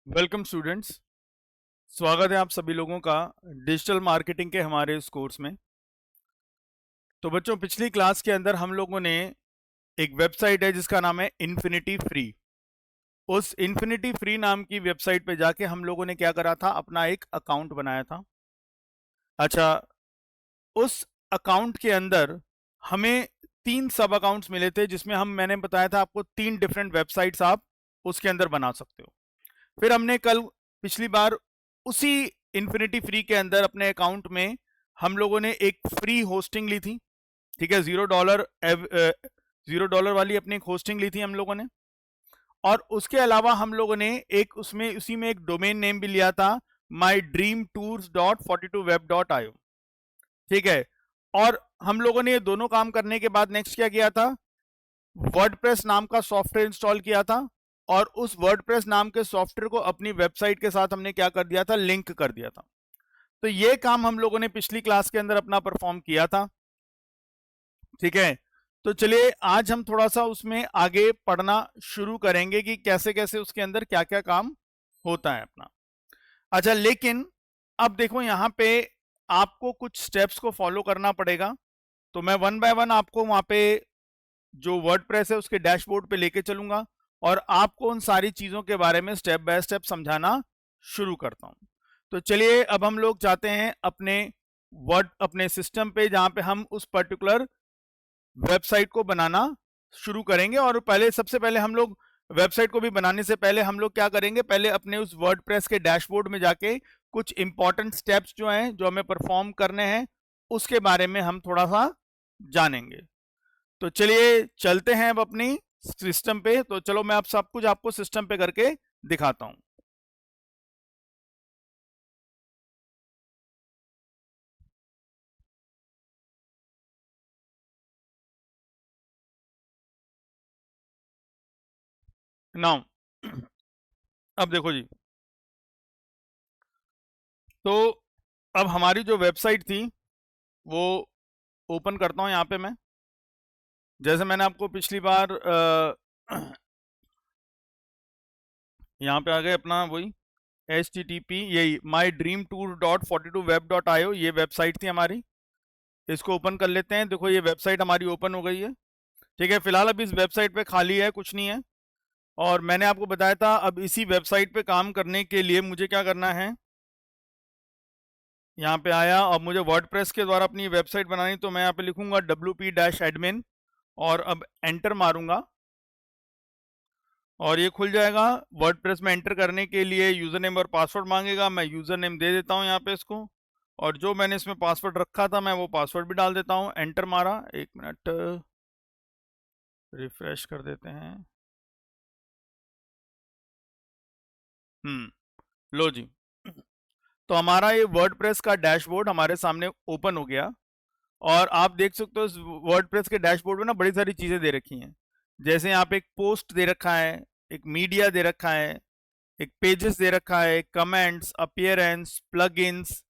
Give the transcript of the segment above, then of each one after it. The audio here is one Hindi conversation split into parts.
Welcome students. स्वागत है आप सभी लोगों का डिजिटल मार्केटिंग के हमारे इस कोर्स में। तो बच्चों, पिछली क्लास के अंदर हम लोगों ने एक वेबसाइट है जिसका नाम है इन्फिनिटी फ्री। उस इन्फिनिटी फ्री नाम की वेबसाइट पे जाके हम लोगों ने क्या करा था, अपना एक अकाउंट बनाया था। अच्छा, उस अकाउंट के अंदर हमें 3 सब अकाउंट्स मिले थे, जिसमें मैंने बताया था आपको 3 डिफरेंट वेबसाइट्स आप उसके अंदर बना सकते हो। फिर हमने कल पिछली बार उसी इन्फिनिटी फ्री के अंदर अपने अकाउंट में हम लोगों ने एक फ्री होस्टिंग ली थी। ठीक है, $0 वाली अपनी एक होस्टिंग ली थी हम लोगों ने। और उसके अलावा हम लोगों ने एक उसमें उसी में एक डोमेन नेम भी लिया था, mydreamtours.42web.io। ठीक है, और हम लोगों ने ये दोनों काम करने के बाद नेक्स्ट क्या किया था, वर्डप्रेस नाम का सॉफ्टवेयर इंस्टॉल किया था। और उस वर्डप्रेस नाम के सॉफ्टवेयर को अपनी वेबसाइट के साथ हमने क्या कर दिया था, लिंक कर दिया था। तो ये काम हम लोगों ने पिछली क्लास के अंदर अपना परफॉर्म किया था। ठीक है, तो चलिए आज हम थोड़ा सा उसमें आगे पढ़ना शुरू करेंगे कि कैसे कैसे उसके अंदर क्या क्या काम होता है अपना। अच्छा, लेकिन अब देखो यहाँ पे आपको कुछ स्टेप्स को फॉलो करना पड़ेगा। तो मैं वन बाय वन आपको वहां पे जो वर्डप्रेस है उसके डैशबोर्ड पे लेके चलूंगा और आपको उन सारी चीजों के बारे में स्टेप बाय स्टेप समझाना शुरू करता हूं। तो चलिए अब हम लोग जाते हैं अपने सिस्टम पे, जहां पे हम उस पर्टिकुलर वेबसाइट को बनाना शुरू करेंगे। और सबसे पहले हम लोग वेबसाइट को भी बनाने से पहले हम लोग क्या करेंगे, पहले अपने उस वर्डप्रेस के डैशबोर्ड में जाके कुछ इंपॉर्टेंट स्टेप्स जो हैं, जो हमें परफॉर्म करने हैं, उसके बारे में हम थोड़ा सा जानेंगे। तो चलिए चलते हैं अब अपनी सिस्टम पे। तो चलो मैं अब सब कुछ आपको सिस्टम पे करके दिखाता हूं। नाउ अब देखो जी, तो अब हमारी जो वेबसाइट थी वो ओपन करता हूं। यहाँ पे मैं, जैसे मैंने आपको पिछली बार यहाँ पे आ गए अपना वही HTTP, यही mydreamtour.42web.io, ये वेबसाइट थी हमारी। इसको ओपन कर लेते हैं। देखो ये वेबसाइट हमारी ओपन हो गई है। ठीक है, फिलहाल अभी इस वेबसाइट पे खाली है, कुछ नहीं है। और मैंने आपको बताया था, अब इसी वेबसाइट पे काम करने के लिए मुझे क्या करना है, यहाँ पे आया और मुझे वर्डप्रेस के द्वारा अपनी वेबसाइट बनानी। तो मैं यहाँ पे लिखूंगा wp-admin और अब एंटर मारूंगा और ये खुल जाएगा। वर्डप्रेस में एंटर करने के लिए यूज़र नेम और पासवर्ड मांगेगा। मैं यूज़र नेम दे देता हूँ यहाँ पे इसको, और जो मैंने इसमें पासवर्ड रखा था मैं वो पासवर्ड भी डाल देता हूँ। एंटर मारा, एक मिनट रिफ्रेश कर देते हैं। लो जी, तो हमारा ये वर्डप्रेस का डैशबोर्ड हमारे सामने ओपन हो गया। और आप देख सकते हो इस वर्डप्रेस के डैशबोर्ड में ना बड़ी सारी चीज़ें दे रखी हैं। जैसे यहाँ पे एक पोस्ट दे रखा है, एक मीडिया दे रखा है, एक पेजेस दे रखा है, comments, appearance, plugins,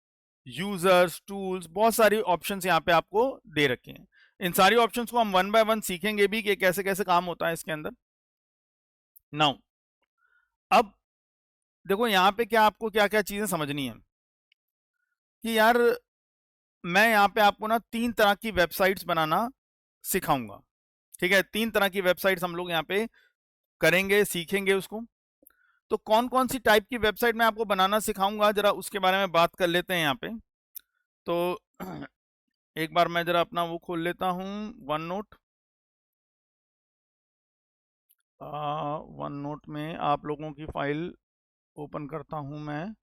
users, tools, बहुत सारी ऑप्शंस यहाँ पे आपको दे रखे हैं। इन सारी ऑप्शंस को हम वन बाय वन सीखेंगे भी कि कैसे कैसे काम होता है इसके अंदर। नाउ अब देखो यहाँ पे क्या आपको क्या क्या चीज़ें समझनी है कि यार, मैं यहाँ पे आपको ना 3 तरह की वेबसाइट्स बनाना सिखाऊंगा। ठीक है, 3 तरह की वेबसाइट्स हम लोग यहाँ पे करेंगे, सीखेंगे उसको। तो कौन कौन सी टाइप की वेबसाइट मैं आपको बनाना सिखाऊंगा, जरा उसके बारे में बात कर लेते हैं यहाँ पे। तो एक बार मैं जरा अपना वो खोल लेता हूँ, वन नोट। वन नोट में आप लोगों की फाइल ओपन करता हूँ मैं।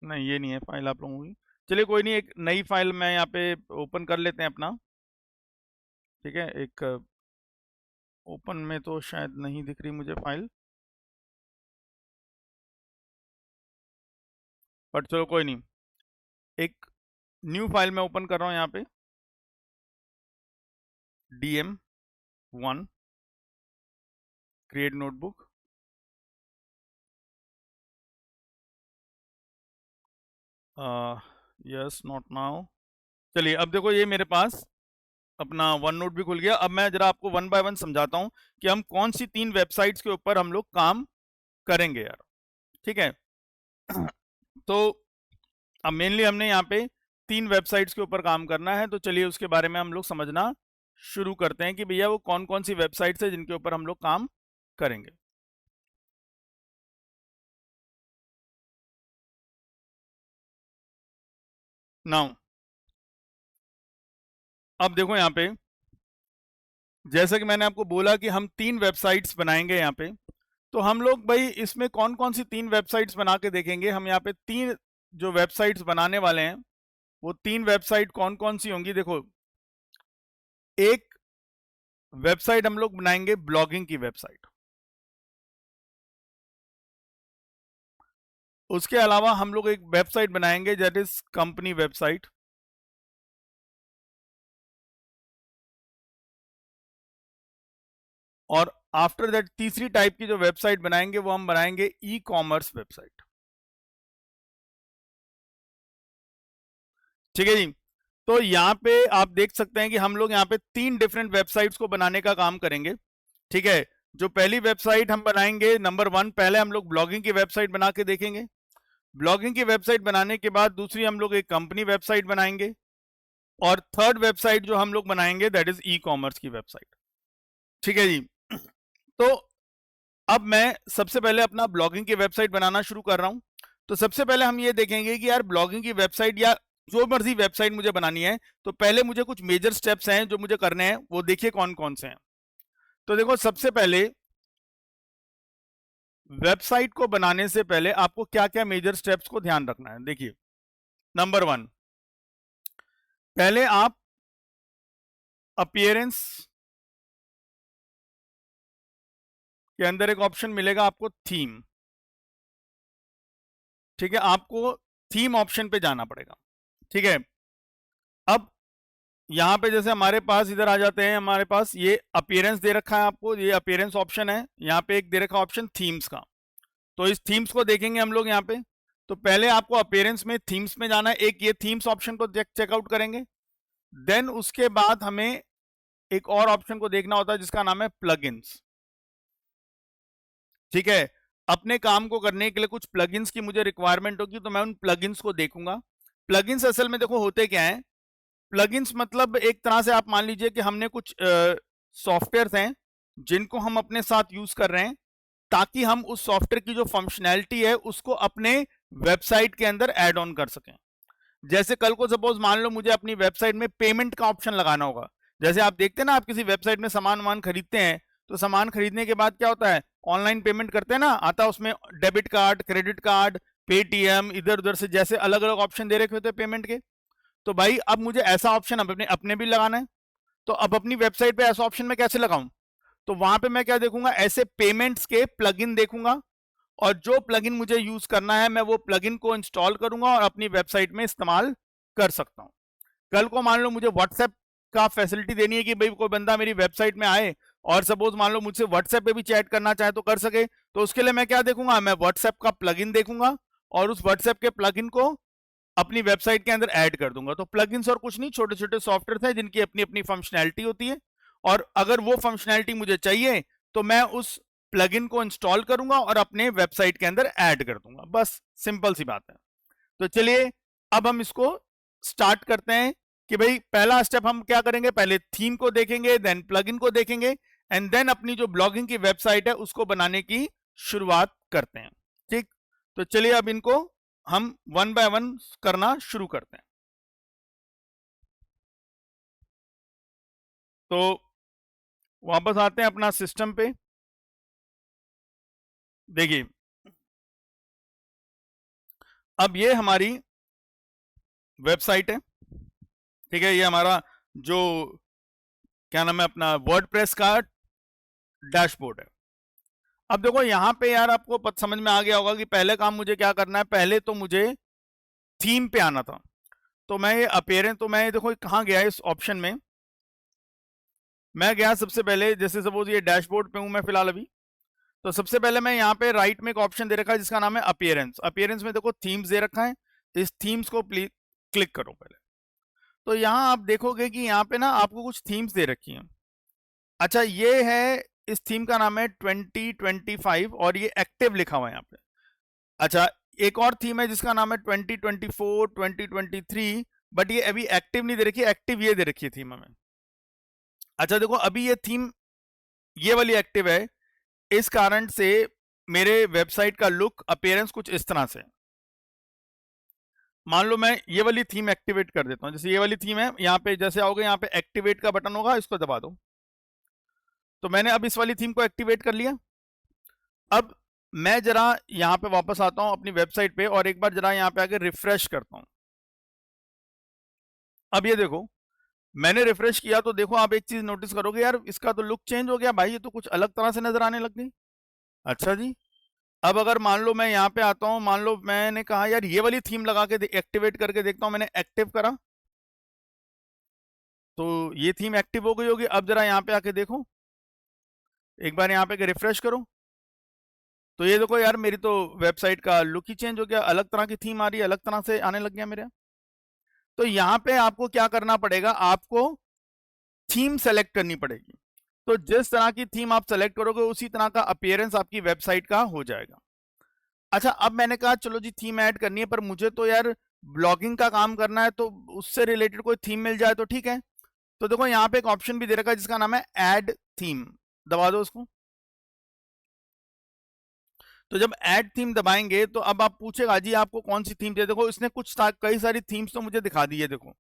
नहीं, ये नहीं है फाइल आप लोगों की। चलिए कोई नहीं, एक नई फाइल मैं यहाँ पे ओपन कर लेते हैं अपना। ठीक है, एक ओपन में तो शायद नहीं दिख रही मुझे फाइल, बट चलो कोई नहीं। एक न्यू फाइल मैं ओपन कर रहा हूँ यहाँ पे, DM1 create notebook. Yes, not now. चलिए अब देखो ये मेरे पास अपना वन नोट भी खुल गया। अब मैं जरा आपको वन बाय वन समझाता हूं कि हम कौन सी 3 वेबसाइट्स के ऊपर हम लोग काम करेंगे यार, ठीक है। तो अब मेनली हमने यहाँ पे 3 वेबसाइट्स के ऊपर काम करना है, तो चलिए उसके बारे में हम लोग समझना शुरू करते हैं कि भैया वो कौन कौन सी वेबसाइट्स है जिनके ऊपर हम लोग काम करेंगे। नाउ अब देखो यहाँ पे, जैसा कि मैंने आपको बोला कि हम 3 वेबसाइट्स बनाएंगे यहाँ पे, तो हम लोग भाई इसमें कौन कौन सी 3 वेबसाइट्स बना के देखेंगे। हम यहाँ पे 3 जो वेबसाइट्स बनाने वाले हैं, वो 3 वेबसाइट कौन कौन सी होंगी। देखो, एक वेबसाइट हम लोग बनाएंगे ब्लॉगिंग की वेबसाइट, उसके अलावा हम लोग एक वेबसाइट बनाएंगे दैट इज कंपनी वेबसाइट, और आफ्टर दैट तीसरी टाइप की जो वेबसाइट बनाएंगे वो हम बनाएंगे ई कॉमर्स वेबसाइट। ठीक है जी। तो यहाँ पे आप देख सकते हैं कि हम लोग यहाँ पे 3 डिफरेंट वेबसाइट्स को बनाने का काम करेंगे। ठीक है, जो पहली वेबसाइट हम बनाएंगे नंबर 1, पहले हम लोग ब्लॉगिंग की वेबसाइट बना के देखेंगे। ब्लॉगिंग की वेबसाइट बनाने के बाद दूसरी हम लोग एक कंपनी वेबसाइट बनाएंगे, और थर्ड वेबसाइट जो हम लोग बनाएंगे दैट इज ई कॉमर्स की वेबसाइट। ठीक है जी। तो अब मैं सबसे पहले अपना ब्लॉगिंग की वेबसाइट बनाना शुरू कर रहा हूं। तो सबसे पहले हम ये देखेंगे कि यार ब्लॉगिंग की वेबसाइट या जो मर्जी वेबसाइट मुझे बनानी है, तो पहले मुझे कुछ मेजर स्टेप्स हैं जो मुझे करने हैं, वो देखिए कौन कौन से हैं। तो देखो, सबसे पहले वेबसाइट को बनाने से पहले आपको क्या क्या मेजर स्टेप्स को ध्यान रखना है। देखिए, नंबर 1, पहले आप अपीयरेंस के अंदर एक ऑप्शन मिलेगा आपको थीम। ठीक है, आपको थीम ऑप्शन पे जाना पड़ेगा। ठीक है, अब यहाँ पे जैसे हमारे पास इधर आ जाते हैं, हमारे पास ये अपीयरेंस दे रखा है आपको, ये अपीयरेंस ऑप्शन है। यहाँ पे एक दे रखा ऑप्शन थीम्स का, तो इस थीम्स को देखेंगे हम लोग यहाँ पे। तो पहले आपको अपीयरेंस में थीम्स में जाना है, एक ये थीम्स ऑप्शन को चेकआउट करेंगे। देन उसके बाद हमें एक और ऑप्शन को देखना होता है जिसका नाम है प्लगइन्स। ठीक है, अपने काम को करने के लिए कुछ प्लगइन्स की मुझे रिक्वायरमेंट होगी, तो मैं उन प्लगइन्स को देखूंगा। प्लगइन्स असल में देखो होते क्या है, प्लगइन्स मतलब एक तरह से आप मान लीजिए कि हमने कुछ सॉफ्टवेयर हैं जिनको हम अपने साथ यूज कर रहे हैं, ताकि हम उस सॉफ्टवेयर की जो फंक्शनैलिटी है उसको अपने वेबसाइट के अंदर ऐड ऑन कर सकें। जैसे कल को सपोज मान लो मुझे अपनी वेबसाइट में पेमेंट का ऑप्शन लगाना होगा। जैसे आप देखते हैं ना, आप किसी वेबसाइट में सामान वामान खरीदते हैं, तो सामान खरीदने के बाद क्या होता है, ऑनलाइन पेमेंट करते हैं ना, आता है उसमें debit card, credit card, Paytm, इधर उधर से जैसे अलग अलग ऑप्शन दे रखे होते हैं पेमेंट के। तो भाई अब मुझे ऐसा ऑप्शन अपने अपने भी लगाना है, तो अब अपनी वेबसाइट पे ऐसा ऑप्शन मैं कैसे लगाऊं। तो वहां पे मैं क्या देखूंगा, ऐसे पेमेंट्स के प्लगइन देखूंगा, और जो प्लगइन मुझे यूज करना है मैं वो प्लगइन को इंस्टॉल करूंगा और अपनी वेबसाइट में इस्तेमाल कर सकता हूं। कल को मान लो मुझे व्हाट्सएप का फैसिलिटी देनी है कि भाई कोई बंदा मेरी वेबसाइट में आए और सपोज मान लो मुझसे व्हाट्सएप पे भी चैट करना चाहे तो कर सके, तो उसके लिए मैं क्या देखूंगा, मैं व्हाट्सएप का प्लगइन देखूंगा और उस व्हाट्सएप के प्लगइन को अपनी वेबसाइट के अंदर ऐड कर दूंगा। तो प्लगइन्स और कुछ नहीं, छोटे छोटे सॉफ्टवेयर हैं जिनकी अपनी अपनी फंक्शनैलिटी होती है, और अगर वो फंक्शनैलिटी मुझे चाहिए तो मैं उस प्लगइन को इंस्टॉल करूंगा और अपने वेबसाइट के अंदर ऐड कर दूंगा। बस सिंपल सी बात है। तो चलिए अब हम इसको स्टार्ट करते हैं कि भाई पहला स्टेप हम क्या करेंगे, पहले थीम को देखेंगे, देन प्लगइन को देखेंगे, एंड देन अपनी जो ब्लॉगिंग की वेबसाइट है उसको बनाने की शुरुआत करते हैं। ठीक, तो चलिए अब इनको हम वन बाय वन करना शुरू करते हैं। तो वापस आते हैं अपना सिस्टम पे। देखिए, अब ये हमारी वेबसाइट है। ठीक है, ये हमारा जो क्या नाम है अपना वर्डप्रेस का डैशबोर्ड है। अब देखो यहाँ पे यार आपको समझ में आ गया होगा कि पहले काम मुझे क्या करना है, पहले तो मुझे थीम पे आना था। तो मैं ये अपीयरेंस, तो मैं देखो कहाँ गया इस ऑप्शन में, मैं गया सबसे पहले, जैसे सपोज ये डैशबोर्ड पे हूं मैं फिलहाल अभी। तो सबसे पहले मैं यहाँ पे राइट में एक ऑप्शन दे रखा है जिसका नाम है अपीयरेंस। अपीयरेंस में देखो थीम्स दे रखा है, इस थीम्स को क्लिक करो पहले। तो यहाँ आप देखोगे कि यहाँ पे ना आपको कुछ थीम्स दे रखी हैं। अच्छा, ये है, इस थीम का नाम है 2025 और ये एक्टिव लिखा हुआ है यहाँ पे। अच्छा, एक और थीम है जिसका नाम है 2024 2023, बट ये अभी एक्टिव नहीं दे रखी, एक्टिव ये दे रखी है थीम हमें। अच्छा देखो, अभी ये थीम ये वाली एक्टिव है, इस कारण से मेरे वेबसाइट का लुक अपीयरेंस कुछ इस तरह से। मान लो मैं ये वाली थीम एक्टिवेट कर देता हूं, जैसे ये वाली थीम है, यहाँ पे जैसे आओगे यहाँ पे एक्टिवेट का बटन होगा, इसको दबा दो। तो मैंने अब इस वाली थीम को एक्टिवेट कर लिया। अब मैं जरा यहाँ पे वापस आता हूँ अपनी वेबसाइट पे और एक बार जरा यहाँ पे आके रिफ्रेश करता हूँ। अब ये देखो, मैंने रिफ्रेश किया तो देखो आप एक चीज नोटिस करोगे, यार इसका तो लुक चेंज हो गया भाई, ये तो कुछ अलग तरह से नजर आने लग गई। अच्छा जी, अब अगर मान लो मैं यहाँ पे आता हूँ, मान लो मैंने कहा यार ये वाली थीम लगा के एक्टिवेट करके देखता हूँ, मैंने एक्टिव करा तो ये थीम एक्टिव हो गई होगी। अब जरा यहाँ पे आके देखो, एक बार यहाँ पे रिफ्रेश करो, तो ये देखो यार मेरी तो वेबसाइट का लुक ही चेंज हो गया, अलग तरह की थीम आ रही है, अलग तरह से आने लग गया मेरे यहाँ। तो यहाँ पे आपको क्या करना पड़ेगा, आपको थीम सेलेक्ट करनी पड़ेगी। तो जिस तरह की थीम आप सेलेक्ट करोगे उसी तरह का अपीयरेंस आपकी वेबसाइट का हो जाएगा। अच्छा, अब मैंने कहा चलो जी थीम ऐड करनी है, पर मुझे तो यार ब्लॉगिंग का काम करना है, तो उससे रिलेटेड कोई थीम मिल जाए तो ठीक है। तो देखो यहाँ पे एक ऑप्शन भी दे रखा है जिसका नाम है ऐड थीम, दबा दो उसको। तो जब ऐड थीम दबाएंगे तो अब आप पूछेगा जी आपको कौन सी थीम चाहिए। देखो इसने कई सारी थीम्स तो मुझे दिखा दी है, देखो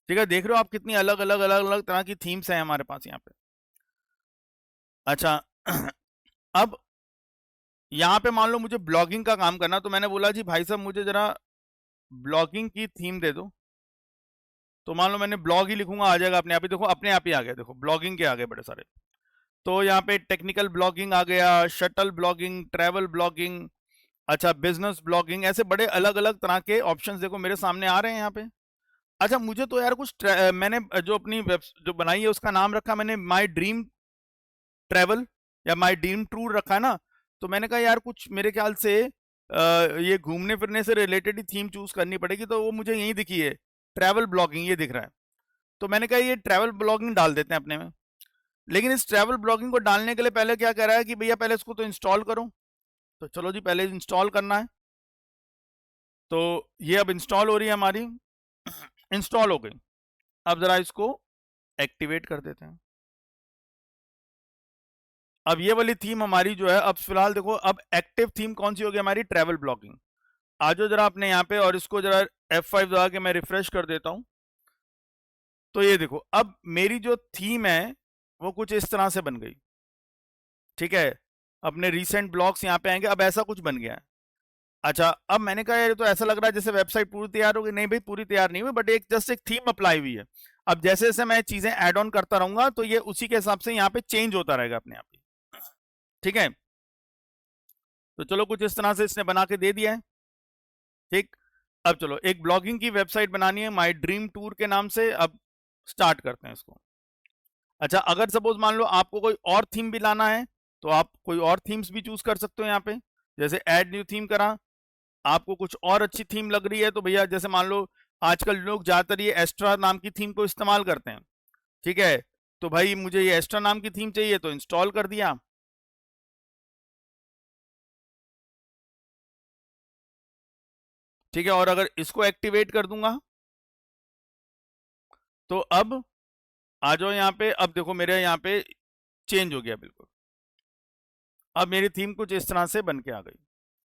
ठीक है, देख रहे हो आप कितनी अलग अलग अलग अलग तरह की थीम्स हैं हमारे पास यहाँ पे। अच्छा अब यहाँ पे मान लो मुझे ब्लॉगिंग का काम करना, तो मैंने बोला जी भाई साहब मुझे जरा ब्लॉगिंग की थीम दे दो। तो मान लो मैंने ब्लॉग ही लिखूंगा, आ जाएगा अपने आप ही, देखो अपने आप ही आ गया, देखो ब्लॉगिंग के आ गए बड़े सारे। तो यहाँ पे टेक्निकल ब्लॉगिंग आ गया, शटल ब्लॉगिंग, ट्रैवल ब्लॉगिंग, अच्छा बिजनेस ब्लॉगिंग, ऐसे बड़े अलग अलग तरह के ऑप्शंस देखो मेरे सामने आ रहे हैं यहाँ पे। अच्छा मुझे तो यार कुछ मैंने जो अपनी वेब जो बनाई है उसका नाम रखा मैंने माई ड्रीम ट्रैवल या माई ड्रीम टूर रखा है ना। तो मैंने कहा यार कुछ मेरे ख्याल से ये घूमने फिरने से रिलेटेड ही थीम चूज करनी पड़ेगी, तो वो मुझे यही दिखी है, ट्रैवल ब्लॉगिंग ये दिख रहा है। तो मैंने कहा ये ट्रैवल ब्लॉगिंग डाल देते हैं अपने में। लेकिन इस ट्रैवल ब्लॉगिंग को डालने के लिए पहले क्या कह रहा है कि भैया पहले इसको तो इंस्टॉल करो। तो चलो जी पहले इंस्टॉल करना है, तो ये अब इंस्टॉल हो रही है हमारी, इंस्टॉल हो गई। अब जरा इसको एक्टिवेट कर देते हैं। अब ये वाली थीम हमारी जो है, अब फिलहाल देखो अब एक्टिव थीम कौन सी होगी हमारी, ट्रैवल ब्लॉगिंग। आ जाओ जरा अपने यहाँ पे और इसको जरा F5 दबा के मैं रिफ्रेश कर देता हूँ। तो ये देखो अब मेरी जो थीम है वो कुछ इस तरह से बन गई, ठीक है। अपने रीसेंट ब्लॉग्स यहाँ पे आएंगे, अब ऐसा कुछ बन गया है। अच्छा अब मैंने कहा यार तो ऐसा लग रहा है जैसे वेबसाइट पूरी तैयार हो गई, नहीं भाई पूरी तैयार नहीं हुई, बट एक जस्ट एक थीम अप्लाई हुई है। अब जैसे जैसे मैं चीजें ऐड ऑन करता रहूंगा तो ये उसी के हिसाब से यहाँ पे चेंज होता रहेगा अपने आप ही, ठीक है। तो चलो कुछ इस तरह से इसने बना के दे दिया है, ठीक। अब चलो एक ब्लॉगिंग की वेबसाइट बनानी है माई ड्रीम टूर के नाम से, अब स्टार्ट करते हैं इसको। अच्छा अगर सपोज मान लो आपको कोई और थीम भी लाना है तो आप कोई और थीम्स भी चूज कर सकते हो यहाँ पे, जैसे ऐड न्यू थीम करा, आपको कुछ और अच्छी थीम लग रही है तो भैया जैसे मान लो आजकल लोग ज्यादातर ये एस्ट्रा नाम की थीम को इस्तेमाल करते हैं, ठीक है। तो भाई मुझे ये एस्ट्रा नाम की थीम चाहिए तो इंस्टॉल कर दिया। ठीक है, और अगर इसको एक्टिवेट कर दूंगा तो अब आ जाओ यहाँ पे, अब देखो मेरे यहाँ पे चेंज हो गया बिल्कुल। अब मेरी थीम कुछ इस तरह से बन के आ गई,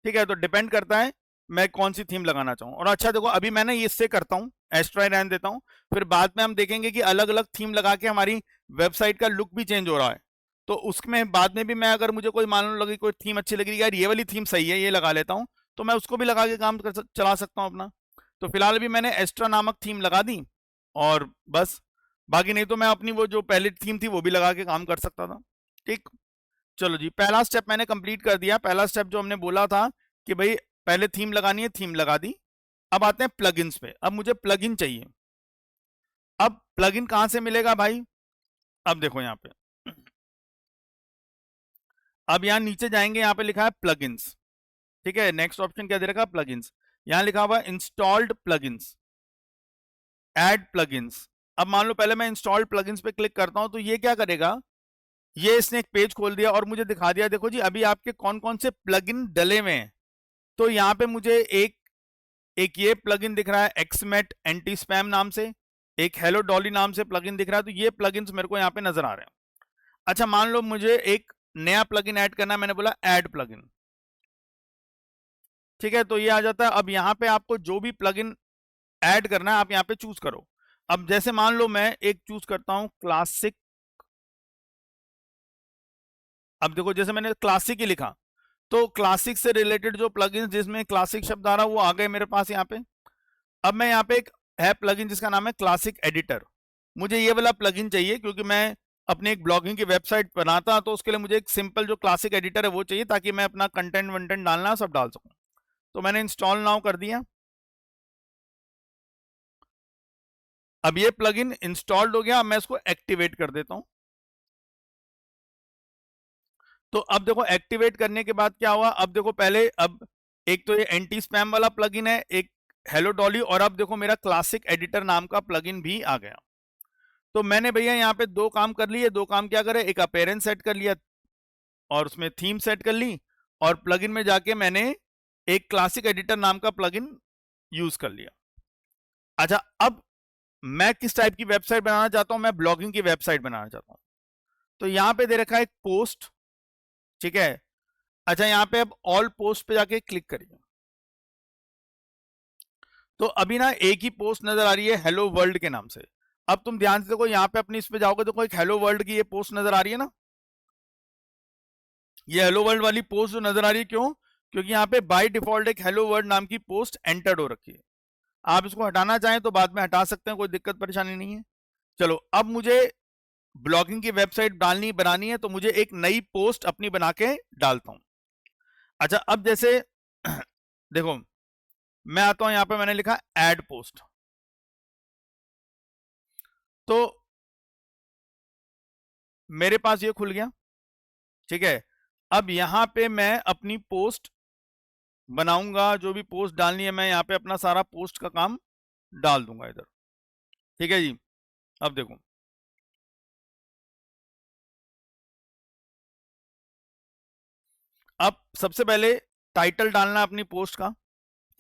ठीक है। तो डिपेंड करता है मैं कौन सी थीम लगाना चाहूँ। और अच्छा देखो अभी मैं ना इससे करता हूँ, एस्ट्रा रहने देता हूँ, फिर बाद में हम देखेंगे कि अलग अलग थीम लगा के हमारी वेबसाइट का लुक भी चेंज हो रहा है। तो उसमें बाद में भी मैं अगर मुझे कोई मान लो लगी कोई थीम अच्छी लगी यार ये वाली थीम सही है ये लगा लेता हूँ, तो मैं उसको भी लगा के काम चला सकता हूँ अपना। तो फिलहाल भी मैंने एस्ट्रा नामक थीम लगा दी और बस, बाकी नहीं तो मैं अपनी वो जो पहली थीम थी वो भी लगा के काम कर सकता था, ठीक। चलो जी पहला स्टेप मैंने कंप्लीट कर दिया। पहला स्टेप जो हमने बोला था कि भाई पहले थीम लगानी है, थीम लगा दी। अब आते हैं प्लगइन्स पे, अब मुझे प्लगइन चाहिए। अब प्लगइन कहां से मिलेगा भाई, अब देखो यहाँ पे, अब यहाँ नीचे जाएंगे, यहाँ पे लिखा है प्लगइन्स, ठीक है। नेक्स्ट ऑप्शन क्या दे रखा है, प्लगइन्स। यहाँ लिखा हुआ इंस्टॉल्ड प्लगइन्स, ऐड प्लगइन्स। अब मान लो पहले मैं इंस्टॉल प्लगइन्स पे क्लिक करता हूं, तो ये क्या करेगा, ये इसने एक पेज खोल दिया और मुझे दिखा दिया, देखो जी अभी आपके कौन कौन से प्लगइन डले हुए हैं। तो यहाँ पे मुझे एक ये प्लगइन दिख रहा है एक्समेट एंटी स्पैम नाम से, एक हेलो डॉली नाम से प्लगइन दिख रहा है। तो ये प्लगइन्स मेरे को यहाँ पे नजर आ रहे हैं। अच्छा मान लो मुझे एक नया प्लगइन ऐड करना है, मैंने बोला ऐड प्लगइन, ठीक है, तो ये आ जाता है। अब यहाँ पे आपको जो भी प्लगइन ऐड करना है आप यहाँ पे चूज करो। अब जैसे मान लो मैं एक चूज करता हूं क्लासिक। अब देखो जैसे मैंने क्लासिक ही लिखा, तो क्लासिक से रिलेटेड जो प्लगइन्स जिसमें क्लासिक शब्द आ रहा वो आ गए मेरे पास यहाँ पे। अब मैं यहाँ पे एक है प्लगइन जिसका नाम है क्लासिक एडिटर, मुझे ये वाला प्लगइन चाहिए क्योंकि मैं अपनी एक ब्लॉगिंग की वेबसाइट बनाता, तो उसके लिए मुझे एक सिंपल जो क्लासिक एडिटर है वो चाहिए ताकि मैं अपना कंटेंट वंटेंट डालना सब डाल सकूं। तो मैंने इंस्टॉल नाउ कर दिया। अब ये प्लगइन इंस्टॉल्ड हो गया, अब मैं इसको एक्टिवेट कर देता हूं। तो अब देखो एक्टिवेट करने के बाद क्या हुआ, अब देखो पहले अब एक तो ये एंटी स्पैम वाला प्लगइन है, एक हेलो डॉली, और अब देखो मेरा क्लासिक एडिटर नाम का प्लगइन भी आ गया। तो मैंने भैया यहाँ पे दो काम कर लिए। दो काम क्या करे, एक अपीयरेंस सेट कर लिया और उसमें थीम सेट कर ली, और प्लगइन में जाके मैंने एक क्लासिक एडिटर नाम का प्लगइन यूज कर लिया। अच्छा अब मैं किस टाइप की वेबसाइट बनाना चाहता हूं, मैं ब्लॉगिंग की वेबसाइट बनाना चाहता हूं। तो यहां पे दे रखा है एक पोस्ट, ठीक है। अच्छा यहाँ पे अब ऑल पोस्ट पे जाके क्लिक करिए, तो अभी ना एक ही पोस्ट नजर आ रही है हेलो वर्ल्ड के नाम से। अब तुम ध्यान से देखो यहाँ पे अपनी इस पे जाओगे, देखो एक हेलो वर्ल्ड की ये पोस्ट नजर आ रही है ना, ये हेलो वर्ल्ड वाली पोस्ट जो नजर आ रही है, क्यों, क्योंकि यहाँ पे बाय डिफॉल्ट एक हेलो वर्ल्ड नाम की पोस्ट एंटर्ड हो रखी है। आप इसको हटाना चाहें तो बाद में हटा सकते हैं, कोई दिक्कत परेशानी नहीं है। चलो अब मुझे ब्लॉगिंग की वेबसाइट डालनी बनानी है, तो मुझे एक नई पोस्ट अपनी बना के डालता हूं। अच्छा अब जैसे देखो मैं आता हूं, यहां पे मैंने लिखा ऐड पोस्ट, तो मेरे पास ये खुल गया, ठीक है। अब यहां पे मैं अपनी पोस्ट बनाऊंगा, जो भी पोस्ट डालनी है मैं यहां पे अपना सारा पोस्ट का काम डाल दूंगा इधर, ठीक है जी। अब देखो अब सबसे पहले टाइटल डालना अपनी पोस्ट का,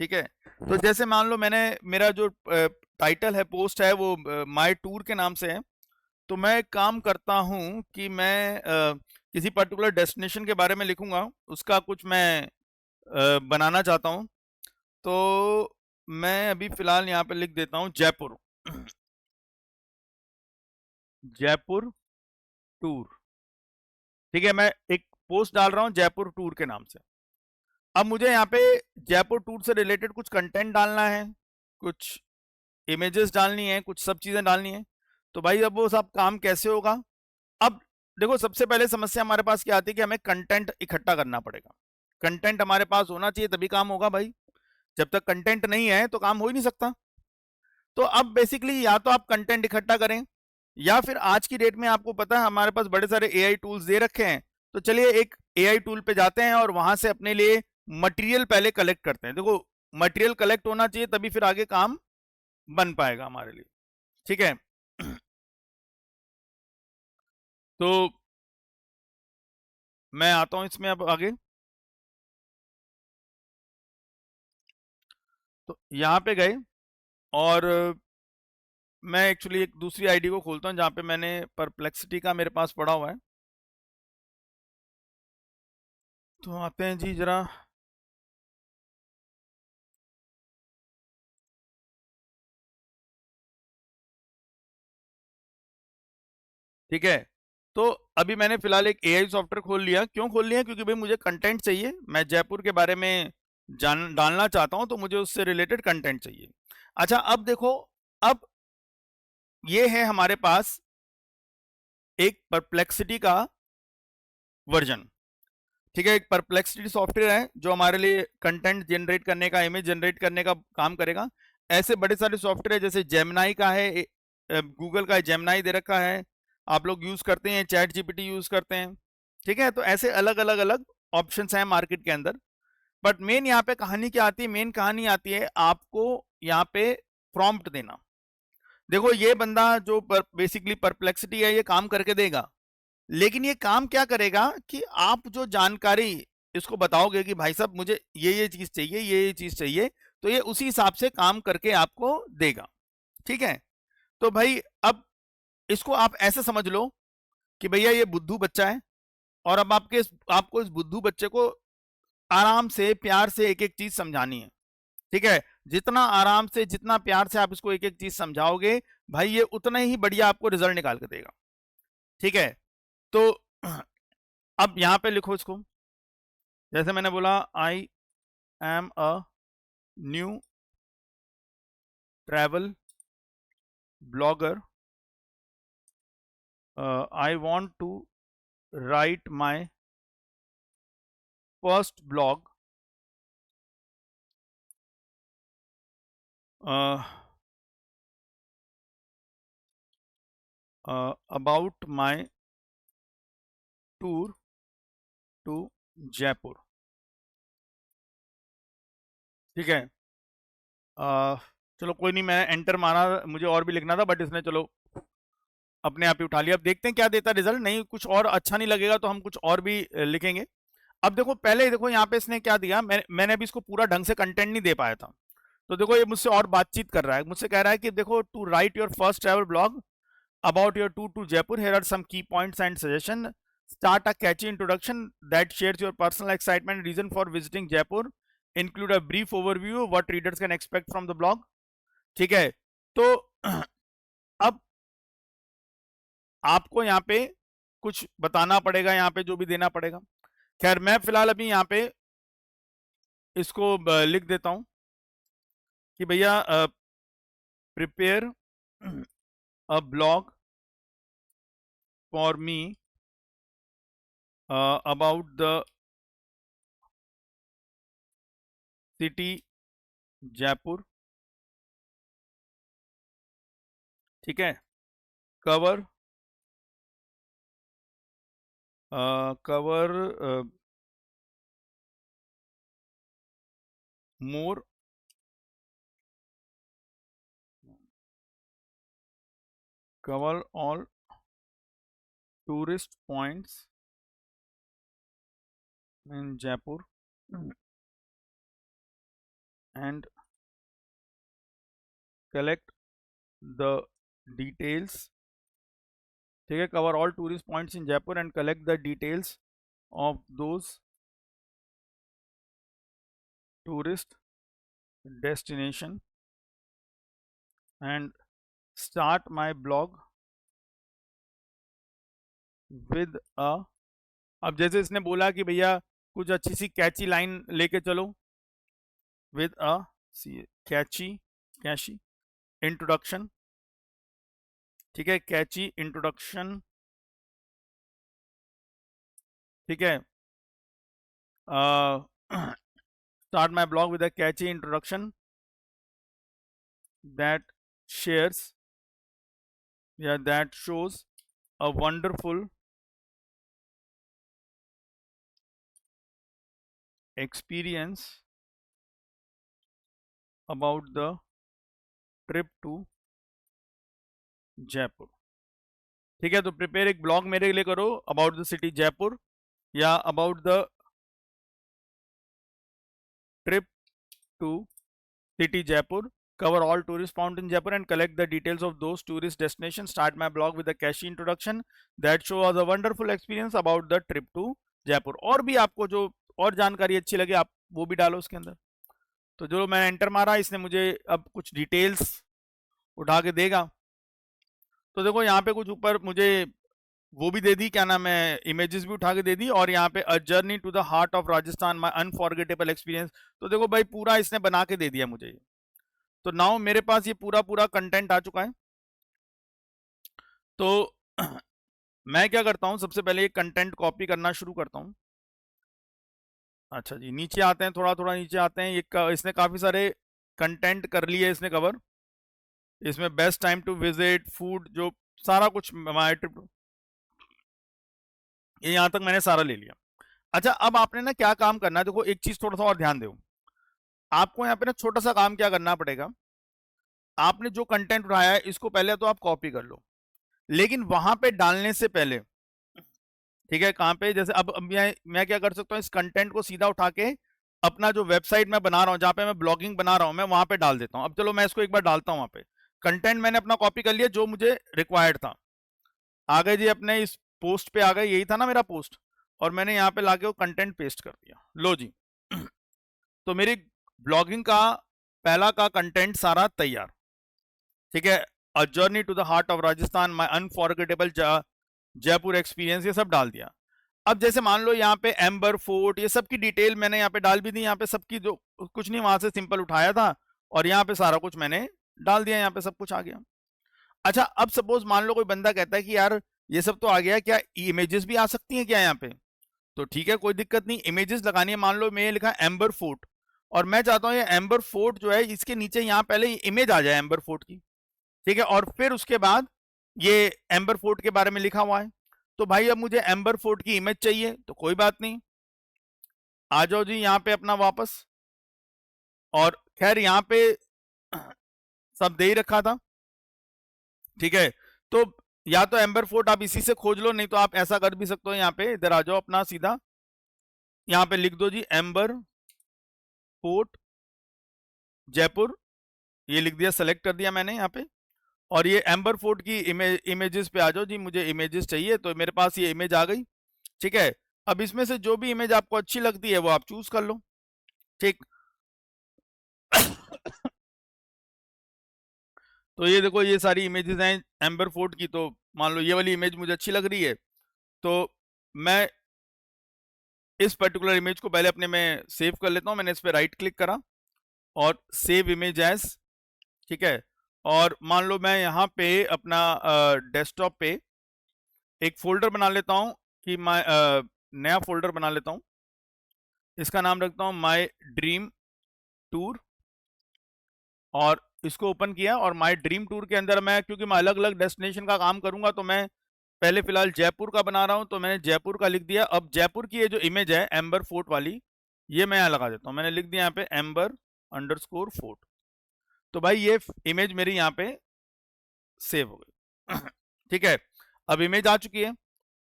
ठीक है। तो जैसे मान लो मैंने मेरा जो टाइटल है पोस्ट है वो माय टूर के नाम से है, तो मैं एक काम करता हूं कि मैं किसी पर्टिकुलर डेस्टिनेशन के बारे में लिखूंगा, उसका कुछ मैं बनाना चाहता हूं। तो मैं अभी फिलहाल यहाँ पे लिख देता हूं जयपुर, जयपुर टूर, ठीक है। मैं एक पोस्ट डाल रहा हूं जयपुर टूर के नाम से। अब मुझे यहाँ पे जयपुर टूर से रिलेटेड कुछ कंटेंट डालना है, कुछ इमेजेस डालनी है, कुछ सब चीजें डालनी है। तो भाई अब वो सब काम कैसे होगा, अब देखो सबसे पहले समस्या हमारे पास क्या आती है कि हमें कंटेंट इकट्ठा करना पड़ेगा। कंटेंट हमारे पास होना चाहिए तभी काम होगा भाई, जब तक कंटेंट नहीं है तो काम हो ही नहीं सकता। तो अब बेसिकली या तो आप कंटेंट इकट्ठा करें, या फिर आज की डेट में आपको पता है हमारे पास बड़े सारे एआई टूल्स दे रखे हैं, तो चलिए एक एआई टूल पे जाते हैं और वहां से अपने लिए मटेरियल पहले कलेक्ट करते हैं। देखो मटेरियल कलेक्ट होना चाहिए तभी फिर आगे काम बन पाएगा हमारे लिए, ठीक है। तो मैं आता हूं इसमें अब आगे, तो यहाँ पे गए और मैं एक्चुअली एक दूसरी आईडी को खोलता हूँ जहाँ पे मैंने परप्लेक्सिटी का मेरे पास पड़ा हुआ है। तो आते हैं जी जरा, ठीक है। तो अभी मैंने फिलहाल एक एआई सॉफ्टवेयर खोल लिया, क्यों खोल लिया, क्योंकि भाई मुझे कंटेंट चाहिए, मैं जयपुर के बारे में जान डालना चाहता हूं, तो मुझे उससे रिलेटेड कंटेंट चाहिए। अच्छा अब देखो, अब ये है हमारे पास एक परप्लेक्सिटी का वर्जन, ठीक है। एक परप्लेक्सिटी सॉफ्टवेयर है जो हमारे लिए कंटेंट जनरेट करने का, इमेज जनरेट करने का काम करेगा। ऐसे बड़े सारे सॉफ्टवेयर है, जैसे जेमिनाई का है, गूगल का जेमिनाई दे रखा है, आप लोग यूज करते हैं, चैट जीपीटी यूज करते हैं, ठीक है। तो ऐसे अलग अलग अलग ऑप्शंस हैं मार्केट के अंदर। बट मेन यहाँ पे कहानी क्या आती है, मेन कहानी आती है आपको यहाँ पे प्रॉम्प्ट देना। देखो ये बंदा जो बेसिकली परप्लेक्सिटी है ये काम करके देगा, लेकिन ये काम क्या करेगा कि आप जो जानकारी इसको बताओगे कि भाई साहब मुझे ये चीज चाहिए, ये चीज चाहिए, तो ये उसी हिसाब से काम करके आपको देगा। ठीक है, तो भाई अब इसको आप ऐसे समझ लो कि भैया ये बुद्धू बच्चा है, और अब आपको इस बुद्धू बच्चे को आराम से प्यार से एक एक चीज समझानी है। ठीक है, जितना आराम से जितना प्यार से आप इसको एक एक चीज समझाओगे भाई ये उतना ही बढ़िया आपको रिजल्ट निकाल के देगा। ठीक है, तो अब यहां पे लिखो इसको, जैसे मैंने बोला I am a new travel blogger, I want to write my first blog about my tour to Jaipur. ठीक है, चलो कोई नहीं, मैं एंटर मारा, मुझे और भी लिखना था बट इसने चलो अपने आप ही उठा लिया। अब देखते हैं क्या देता रिजल्ट, नहीं कुछ और अच्छा नहीं लगेगा तो हम कुछ और भी लिखेंगे। अब देखो पहले देखो यहाँ पे इसने क्या दिया, मैंने अभी इसको पूरा ढंग से कंटेंट नहीं दे पाया था, तो देखो ये मुझसे और बातचीत कर रहा है, मुझसे कह रहा है कि देखो to write your first travel blog about your tour to Jaipur, here are some key points and suggestion. Start a catchy introduction that shares your personal excitement and reason for visiting Jaipur. Include a brief overview of what readers can expect from the blog. ठीक है, तो अब आपको यहाँ पे कुछ बताना पड़ेगा, यहाँ पे जो भी देना पड़ेगा। खैर मैं फिलहाल अभी यहाँ पे इसको लिख देता हूँ कि भैया prepare a blog for me about the city Jaipur। ठीक है, cover more cover all tourist points in Jaipur and collect the details। ठीक है, cover all tourist points in Jaipur and collect the details of those tourist destination and start my blog with a। अब जैसे इसने बोला कि भैया कुछ अच्छी सी कैची लाइन लेके चलो, with a Kainchi Kainchi introduction. ठीक है, कैची इंट्रोडक्शन। ठीक है, start my blog with a catchy introduction that shares या that shows a wonderful experience about the trip to Jaipur. ठीक है, तो प्रिपेयर एक ब्लॉग मेरे लिए करो अबाउट द सिटी जयपुर या about the trip to city Jaipur, cover all tourist found in Jaipur and collect the details of those tourist destinations. Start my blog with a catchy introduction that shows a wonderful experience about the trip to Jaipur। और भी आपको जो और जानकारी अच्छी लगे आप वो भी डालो उसके अंदर। तो जो मैंने एंटर मारा इसने मुझे अब कुछ डिटेल्स उठा के देगा। तो देखो यहाँ पे कुछ ऊपर मुझे वो भी दे दी, क्या नाम है, इमेजेस भी उठा के दे दी, और यहाँ पे a journey to the heart of Rajasthan my unforgettable experience. तो देखो भाई पूरा इसने बना के दे दिया मुझे। तो नाउ मेरे पास ये पूरा पूरा कंटेंट आ चुका है। तो मैं क्या करता हूँ, सबसे पहले ये कंटेंट कॉपी करना शुरू करता हूँ। अच्छा जी, नीचे आते हैं, थोड़ा थोड़ा नीचे आते हैं। इसने काफी सारे कंटेंट कर लिए इसने कवर। इसमें best time to visit, food, जो सारा कुछ माई ट्रिप, ये यहाँ तक मैंने सारा ले लिया। अच्छा, अब आपने ना क्या काम करना है, देखो एक चीज थोड़ा सा और ध्यान दो। आपको यहाँ पे ना छोटा सा काम क्या करना पड़ेगा, आपने जो कंटेंट उठाया है इसको पहले तो आप कॉपी कर लो, लेकिन वहां पे डालने से पहले, ठीक है, कहाँ पे, जैसे अब मैं क्या कर सकता हूँ, इस कंटेंट को सीधा उठा के अपना जो वेबसाइट मैं बना रहा हूँ, जहाँ पे मैं ब्लॉगिंग बना रहा हूँ, मैं वहां पे डाल देता हूँ। अब चलो मैं इसको एक बार डालता हूँ वहां पे। कंटेंट मैंने अपना कॉपी कर लिया जो मुझे रिक्वायर्ड था। आ गए जी अपने इस पोस्ट पे आ गए, यही था ना मेरा पोस्ट, और मैंने यहाँ पे लाके वो कंटेंट पेस्ट कर दिया। लो जी तो मेरी ब्लॉगिंग का पहला का कंटेंट सारा तैयार, ठीक है। A journey to the heart of Rajasthan, my unforgettable Jaipur experience, ये सब डाल दिया। अब जैसे मान लो यहाँ पे एम्बर फोर्ट, ये सब की डिटेल मैंने यहाँ पे डाल भी दी, यहाँ पे सबकी जो कुछ नहीं, वहां से सिंपल उठाया था और यहाँ पे सारा कुछ मैंने डाल दिया, यहाँ पे सब कुछ आ गया। अच्छा, अब सपोज मान लो कोई बंदा कहता है कि यार ये सब तो आ गया, क्या इमेजेस भी आ सकती हैं क्या यहाँ पे? तो ठीक है, कोई दिक्कत नहीं, इमेजेस लगानी है। मान लो मैं ये लिखा एम्बर फोर्ट, और मैं चाहता हूँ ये एम्बर फोर्ट जो है इसके नीचे यहाँ पहले इमेज आ जाए एम्बर फोर्ट की, ठीक है, और फिर उसके बाद ये एम्बर फोर्ट के बारे में लिखा हुआ है। तो भाई अब मुझे एम्बर फोर्ट की इमेज चाहिए, तो कोई बात नहीं, आ जाओ जी यहाँ पे अपना वापस। और खैर यहाँ पे सब दे ही रखा था, ठीक है। तो या तो एम्बर फोर्ट आप इसी से खोज लो, नहीं तो आप ऐसा कर भी सकते हो, यहाँ पे इधर आ जाओ अपना सीधा, यहाँ पे लिख दो जी एम्बर फोर्ट जयपुर, ये लिख दिया, सेलेक्ट कर दिया मैंने यहाँ पे। और ये एम्बर फोर्ट की इमेजेस पे आ जाओ जी, मुझे इमेजेस चाहिए, तो मेरे पास ये इमेज आ गई, ठीक है। अब इसमें से जो भी इमेज आपको अच्छी लगती है वो आप चूज कर लो, ठीक। तो ये देखो, ये सारी इमेजेस हैं एम्बर फोर्ट की, तो मान लो ये वाली इमेज मुझे अच्छी लग रही है, तो मैं इस पर्टिकुलर इमेज को पहले अपने में सेव कर लेता हूँ। मैंने इस पर राइट क्लिक करा और सेव इमेज एज, ठीक है। और मान लो मैं यहाँ पे अपना डेस्कटॉप पे एक फोल्डर बना लेता हूँ, कि मैं नया फोल्डर बना लेता हूँ, इसका नाम रखता हूँ माई ड्रीम टूर, और इसको ओपन किया। और माई ड्रीम टूर के अंदर मैं, क्योंकि मैं अलग अलग डेस्टिनेशन का काम करूंगा, तो मैं पहले फिलहाल जयपुर का बना रहा हूं, तो मैंने जयपुर का लिख दिया। अब जयपुर की ये जो इमेज है एम्बर फोर्ट वाली, ये मैं यहाँ लगा देता हूँ, मैंने लिख दिया यहाँ पे एम्बर अंडरस्कोर फोर्ट। तो भाई ये इमेज मेरी यहाँ पे सेव हो गई। ठीक है, अब इमेज आ चुकी है।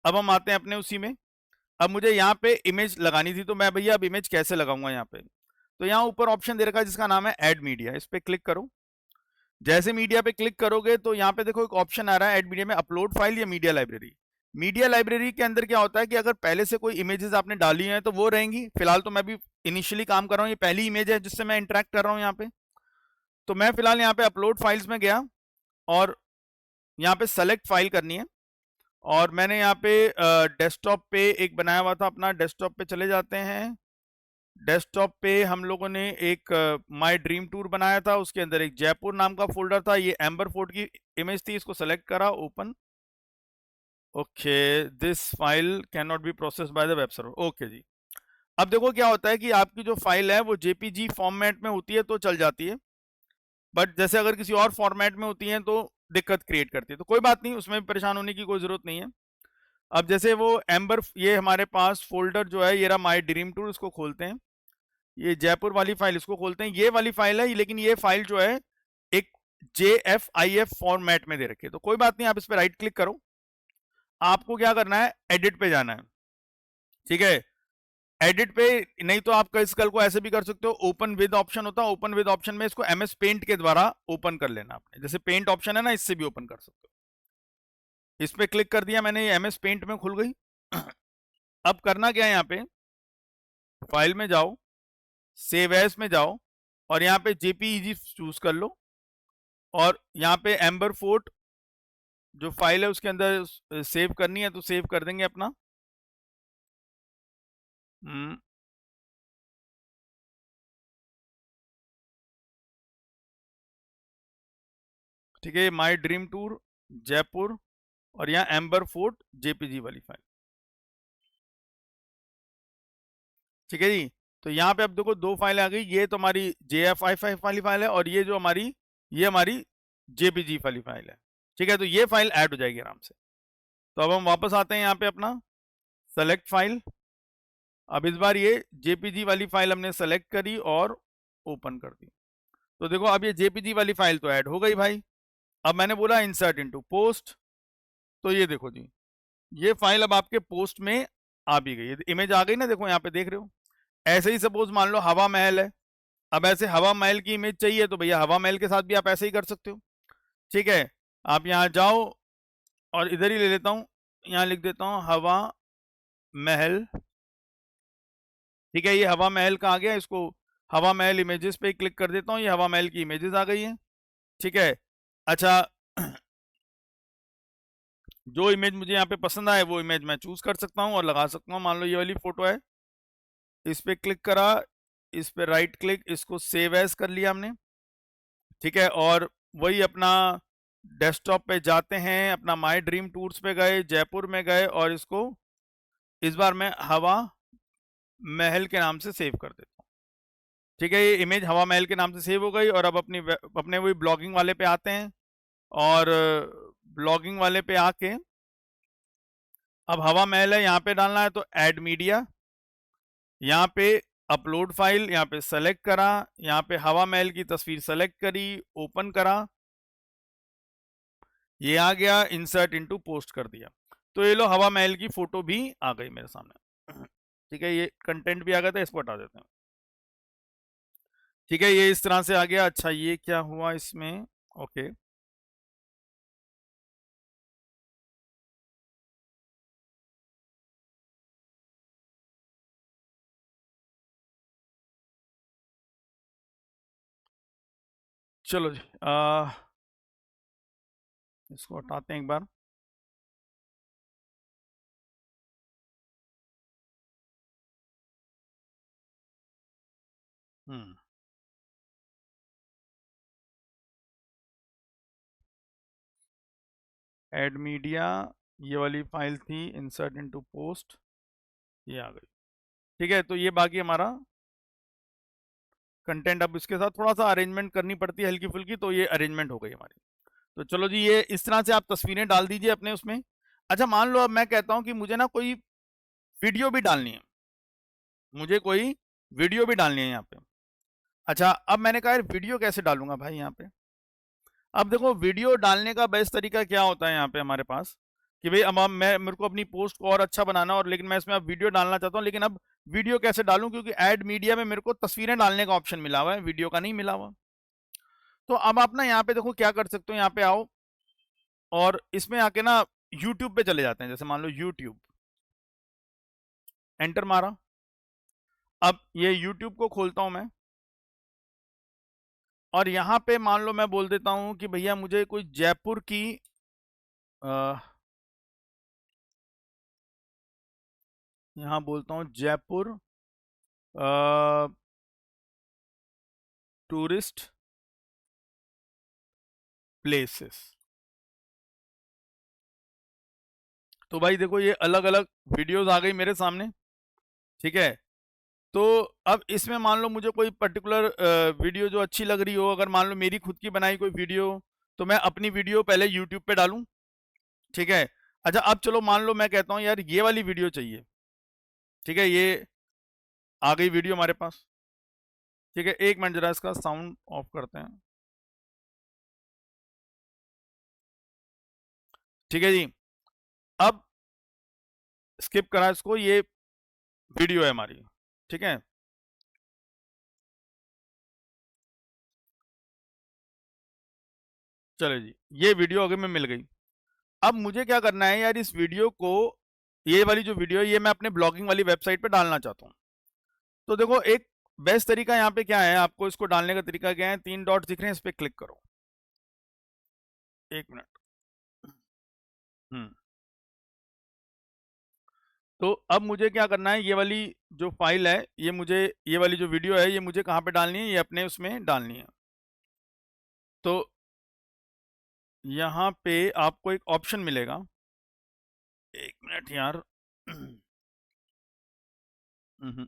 अब हम आते हैं अपने उसी में। अब मुझे यहाँ पे इमेज लगानी थी, तो मैं भैया अब इमेज कैसे लगाऊंगा यहाँ पे? तो यहाँ ऊपर ऑप्शन दे रखा है जिसका नाम है ऐड मीडिया, इस पे क्लिक करो। जैसे मीडिया पे क्लिक करोगे तो यहाँ पे देखो एक ऑप्शन आ रहा है ऐड मीडिया में, अपलोड फाइल या मीडिया लाइब्रेरी। मीडिया लाइब्रेरी के अंदर क्या होता है कि अगर पहले से कोई इमेजेस आपने डाली हैं तो वो रहेंगी। फिलहाल तो मैं भी इनिशियली काम कर रहा हूँ, ये पहली इमेज है जिससे मैं इंटरेक्ट कर रहा हूँ यहाँ पे। तो मैं फिलहाल यहाँ पे अपलोड फाइल्स में गया और यहाँ पे सेलेक्ट फाइल करनी है, और मैंने यहाँ पे डेस्कटॉप पे एक बनाया हुआ था अपना। डेस्कटॉप पे चले जाते हैं। डेस्कटॉप पे हम लोगों ने एक माई ड्रीम टूर बनाया था, उसके अंदर एक जयपुर नाम का फोल्डर था, ये एम्बर फोर्ट की इमेज थी, इसको सेलेक्ट करा, open. Okay, this file can not be process by the web server, okay जी। अब देखो क्या होता है कि आपकी जो फाइल है वो जेपीजी फॉर्मेट में होती है तो चल जाती है, बट जैसे अगर किसी और फॉर्मेट में होती है तो दिक्कत क्रिएट करती है। तो कोई बात नहीं, उसमें परेशान होने की कोई जरूरत नहीं है। अब जैसे वो एम्बर, ये हमारे पास फोल्डर जो है ये रहा माई ड्रीम टूर, इसको खोलते हैं। ये जयपुर वाली फाइल, इसको खोलते हैं। ये वाली फाइल है, लेकिन ये फाइल जो है एक JFIF फॉर्मेट में दे रखी है। तो कोई बात नहीं, आप इस पर राइट क्लिक करो, आपको क्या करना है, एडिट पे जाना है, ठीक है। एडिट पे, नहीं तो आप इस कल को ऐसे भी कर सकते हो, ओपन विद ऑप्शन होता है, ओपन विद ऑप्शन में इसको MS पेंट के द्वारा ओपन कर लेना आपने, जैसे पेंट ऑप्शन है ना, इससे भी ओपन कर सकते हो। इस पे क्लिक कर दिया मैंने, ये MS पेंट में खुल गई। अब करना क्या है, यहाँ पे फाइल में जाओ, सेव एज में जाओ, और यहाँ पे JPEG चूज कर लो, और यहाँ पे एम्बर फोर्ट जो फाइल है उसके अंदर सेव करनी है, तो सेव कर देंगे अपना। ठीक है, माई ड्रीम टूर जयपुर, और यहाँ एम्बर फोर्ट JPG वाली फाइल, ठीक है जी। तो यहाँ पे अब देखो दो फाइलें आ गई, ये तो हमारी JFIF वाली फाइल है, और ये जो हमारी, ये हमारी JPG वाली फाइल है, ठीक है। तो ये फाइल ऐड हो जाएगी आराम से। तो अब हम वापस आते हैं यहाँ पे अपना सेलेक्ट फाइल। अब इस बार ये JPG वाली फाइल हमने सेलेक्ट करी और ओपन कर दी। तो देखो अब ये जेपीजी वाली फाइल तो ऐड हो गई भाई। अब मैंने बोला इंसर्ट इनटू पोस्ट, तो ये देखो जी, ये फाइल अब आपके पोस्ट में आ भी गई, इमेज आ गई ना, देखो यहाँ पे देख रहे हो। ऐसे ही सपोज मान लो हवा महल है, अब ऐसे हवा महल की इमेज चाहिए तो भैया हवा महल के साथ भी आप ऐसे ही कर सकते हो। ठीक है, आप यहाँ जाओ और इधर ही ले लेता हूँ, यहाँ लिख देता हूँ हवा महल। ठीक है, ये हवा महल का आ गया, इसको हवा महल इमेजेस पे क्लिक कर देता हूँ, ये हवा महल की इमेजेस आ गई है। ठीक है, अच्छा जो इमेज मुझे यहाँ पे पसंद आए वो इमेज मैं चूज कर सकता हूँ और लगा सकता हूँ। मान लो ये वाली फोटो है, इस पे क्लिक करा, इस पे राइट क्लिक, इसको सेव एज कर लिया हमने। ठीक है, और वही अपना डेस्कटॉप पे जाते हैं, अपना माई ड्रीम टूर्स पे गए, जयपुर में गए, और इसको इस बार मैं हवा महल के नाम से सेव कर देता हूँ। ठीक है, ये इमेज हवा महल के नाम से सेव हो गई। और अब अपने वही ब्लॉगिंग वाले पे आते हैं, और ब्लॉगिंग वाले पे आके अब हवा महल है यहाँ पे डालना है, तो ऐड मीडिया, यहाँ पे अपलोड फाइल, यहाँ पे सेलेक्ट करा, यहाँ पे हवा महल की तस्वीर सेलेक्ट करी, ओपन करा, ये आ गया, इंसर्ट इनटू पोस्ट कर दिया, तो ये लो हवा महल की फोटो भी आ गई मेरे सामने। ठीक है, ये कंटेंट भी आ गया था, इसको हटा देते हैं। ठीक है, ये इस तरह से आ गया। अच्छा ये क्या हुआ इसमें, ओके चलो जी, इसको हटाते हैं एक बार। हम्म, एड मीडिया, ये वाली फाइल थी, इंसर्ट इनटू पोस्ट, ये आ गई। ठीक है, तो ये बाकी हमारा कंटेंट। अब इसके साथ थोड़ा सा अरेंजमेंट करनी पड़ती है हल्की फुल्की, तो ये अरेंजमेंट हो गई हमारी। तो चलो जी, ये इस तरह से आप तस्वीरें डाल दीजिए अपने उसमें। अच्छा मान लो अब मैं कहता हूँ कि मुझे ना कोई वीडियो भी डालनी है, मुझे कोई वीडियो भी डालनी है यहाँ पे। अच्छा, अब मैंने कहा यार वीडियो कैसे डालूंगा भाई यहाँ पे। अब देखो वीडियो डालने का बेस्ट तरीका क्या होता है यहाँ पे हमारे पास, कि भाई अब मैं मेरे को अपनी पोस्ट को और अच्छा बनाना, और लेकिन मैं इसमें अब वीडियो डालना चाहता हूँ, लेकिन अब वीडियो कैसे डालूं, क्योंकि ऐड मीडिया में मेरे को तस्वीरें डालने का ऑप्शन मिला हुआ है, वीडियो का नहीं मिला हुआ। तो अब आप ना यहाँ पे देखो क्या कर सकते हो, यहाँ पे आओ और इसमें आके ना यूट्यूब पे चले जाते हैं, जैसे मान लो यूट्यूब, एंटर मारा। अब ये यूट्यूब को खोलता हूं मैं, और यहाँ पे मान लो मैं बोल देता हूँ कि भैया मुझे कोई जयपुर की यहाँ बोलता हूँ जयपुर टूरिस्ट प्लेसेस। तो भाई देखो ये अलग अलग वीडियोस आ गई मेरे सामने। ठीक है, तो अब इसमें मान लो मुझे कोई पर्टिकुलर वीडियो जो अच्छी लग रही हो, अगर मान लो मेरी खुद की बनाई कोई वीडियो, तो मैं अपनी वीडियो पहले यूट्यूब पे डालूं। ठीक है, अच्छा अब चलो मान लो मैं कहता हूँ यार ये वाली वीडियो चाहिए। ठीक है, ये आ गई वीडियो हमारे पास। ठीक है, एक मिनट जरा इसका साउंड ऑफ करते हैं। ठीक है जी, अब स्किप करा इसको, ये वीडियो है हमारी। ठीक है, चलो जी, ये वीडियो अगर मैं मिल गई। अब मुझे क्या करना है यार, इस वीडियो को, ये वाली जो वीडियो है ये मैं अपने ब्लॉगिंग वाली वेबसाइट पे डालना चाहता हूँ। तो देखो एक बेस्ट तरीका यहाँ पे क्या है, आपको इसको डालने का तरीका क्या है, 3 डॉट दिख रहे हैं, इस पे क्लिक करो। एक मिनट। हम्म, तो अब मुझे क्या करना है, ये वाली जो फाइल है, ये मुझे, ये वाली जो वीडियो है ये मुझे कहाँ पे डालनी है, ये अपने उसमें डालनी है। तो यहाँ पे आपको एक ऑप्शन मिलेगा, एक मिनट यार। हम्म,